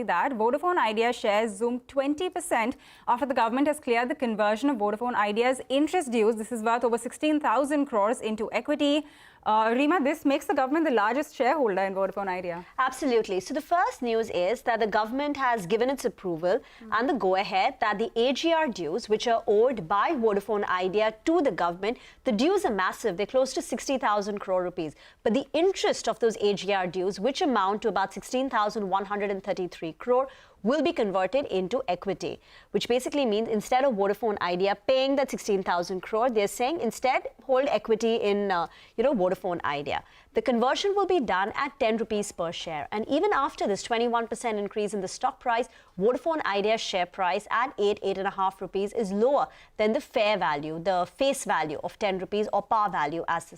That Vodafone Idea shares zoomed 20% after the government has cleared the conversion of Vodafone Idea's interest dues. This is worth over 16,000 crores into equity. Reema, this makes the government the largest shareholder in Vodafone Idea. Absolutely. So the first news is that the government has given its approval and the go-ahead that the AGR dues, which are owed by Vodafone Idea to the government, the dues are massive. They're close to 60,000 crore rupees. But the interest of those AGR dues, which amount to about 16,133 crore, will be converted into equity, which basically means instead of Vodafone Idea paying that 16,000 crore, they're saying instead hold equity in, Vodafone Idea. The conversion will be done at 10 rupees per share. And even after this 21% increase in the stock price, Vodafone Idea's share price at 8.5 rupees is lower than the fair value, the face value of 10 rupees or par value as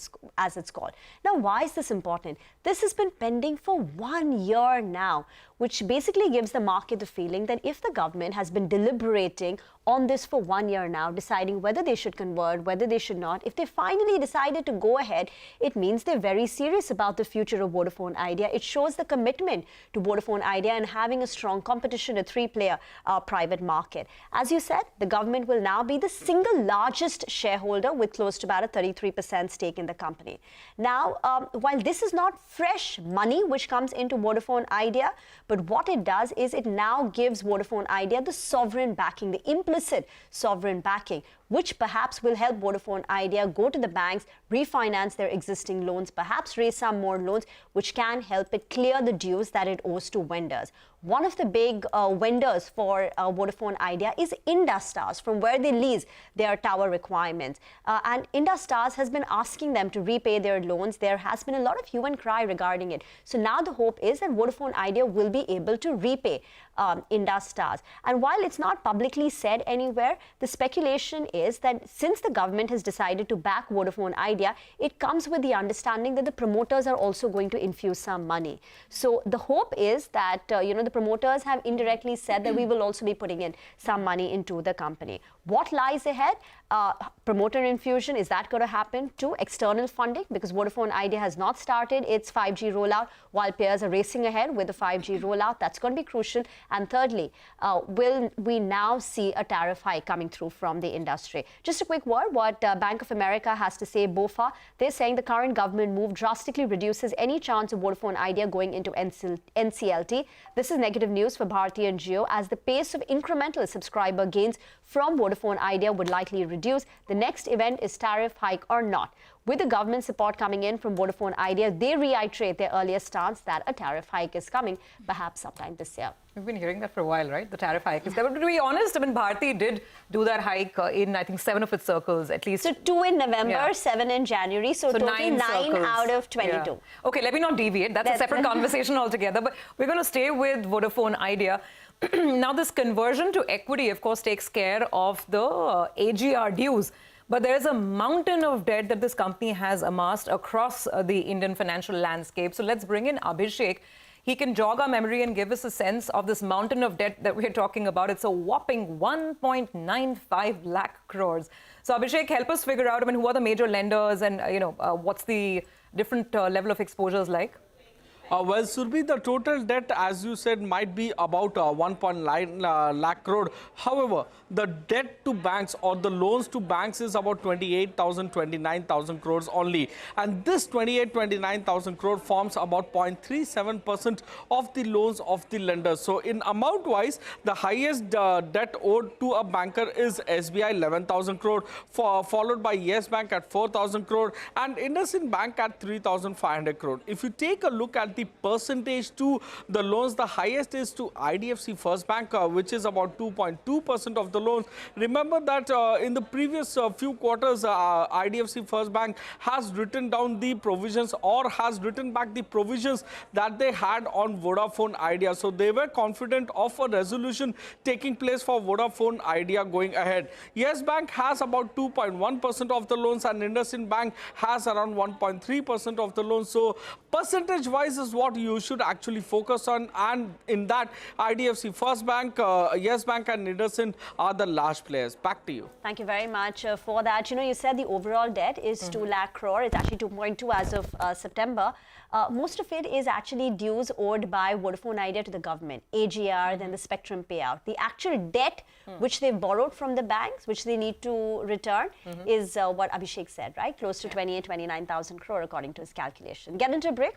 it's called. Now, why is this important? This has been pending for 1 year now, which basically gives the market the feeling that if the government has been deliberating on this for 1 year now, deciding whether they should convert, whether they should not, if they finally decided to go ahead, it means they're very serious about the future of Vodafone Idea. It shows the commitment to Vodafone Idea and having a strong competition, a three-player private market. As you said, the government will now be the single largest shareholder with close to about a 33% stake in the company. Now, while this is not fresh money which comes into Vodafone Idea, but what it does is it now gives Vodafone Idea the sovereign backing, the implicit sovereign backing, which perhaps will help Vodafone Idea go to the banks, refinance their existing loans, perhaps raise some more loans, which can help it clear the dues that it owes to vendors. One of the big vendors for Vodafone Idea is Indus Towers, from where they lease their tower requirements. And Indus Towers has been asking them to repay their loans. There has been a lot of hue and cry regarding it. So now the hope is that Vodafone Idea will be able to repay Indus Towers. And while it's not publicly said anywhere, the speculation is that since the government has decided to back Vodafone Idea, it comes with the understanding that the promoters are also going to infuse some money. So the hope is that, the promoters have indirectly said that we will also be putting in some money into the company. What lies ahead? Promoter infusion, is that going to happen? To external funding, because Vodafone Idea has not started its 5G rollout while peers are racing ahead with the 5G rollout. That's going to be crucial. And thirdly, will we now see a tariff hike coming through from the industry? Just a quick word, what Bank of America has to say, BofA, they're saying the current government move drastically reduces any chance of Vodafone Idea going into NCLT. This is negative news for Bharti and Jio, as the pace of incremental subscriber gains from Vodafone Idea would likely reduce. The next event is tariff hike or not. With the government support coming in from Vodafone Idea, they reiterate their earlier stance that a tariff hike is coming, perhaps sometime this year. We've been hearing that for a while, right? The tariff hike is there. But to be honest, I mean, Bharti did do that hike in, I think, 7 of its circles, at least. So 2 in November, 7 in January. So totally 9 out of 22. Yeah. Okay, let me not deviate. That's a separate conversation altogether. But we're going to stay with Vodafone Idea. Now, this conversion to equity, of course, takes care of the AGR dues. But there is a mountain of debt that this company has amassed across the Indian financial landscape. So let's bring in Abhishek. He can jog our memory and give us a sense of this mountain of debt that we're talking about. It's a whopping 1.95 lakh crores. So Abhishek, help us figure out, I mean, who are the major lenders and, what's the different level of exposures like? Well, Surbhi, the total debt, as you said, might be about 1.9 lakh crore. However, the debt to banks or the loans to banks is about 29,000 crores only. And this 29,000 crore forms about 0.37% of the loans of the lenders. So in amount wise, the highest debt owed to a banker is SBI 11,000 crore, followed by Yes Bank at 4,000 crore and IndusInd Bank at 3,500 crore. If you take a look at the percentage to the loans, the highest is to IDFC First Bank, which is about 2.2% of the loans. Remember that in the previous few quarters, IDFC First Bank has written down the provisions or has written back the provisions that they had on Vodafone Idea. So they were confident of a resolution taking place for Vodafone Idea going ahead. Yes Bank has about 2.1% of the loans and IndusInd Bank has around 1.3% of the loans. So percentage-wise, is what you should actually focus on. And in that, IDFC First Bank, Yes Bank and Niderson are the large players. Back to you. Thank you very much for that. You know, you said the overall debt is 2 lakh crore. It's actually 2.2 as of September. Most of it is actually dues owed by Vodafone Idea to the government, AGR, then the spectrum payout. The actual debt which they've borrowed from the banks, which they need to return, is what Abhishek said, right? Close to 29,000 crore according to his calculation. Get into a break.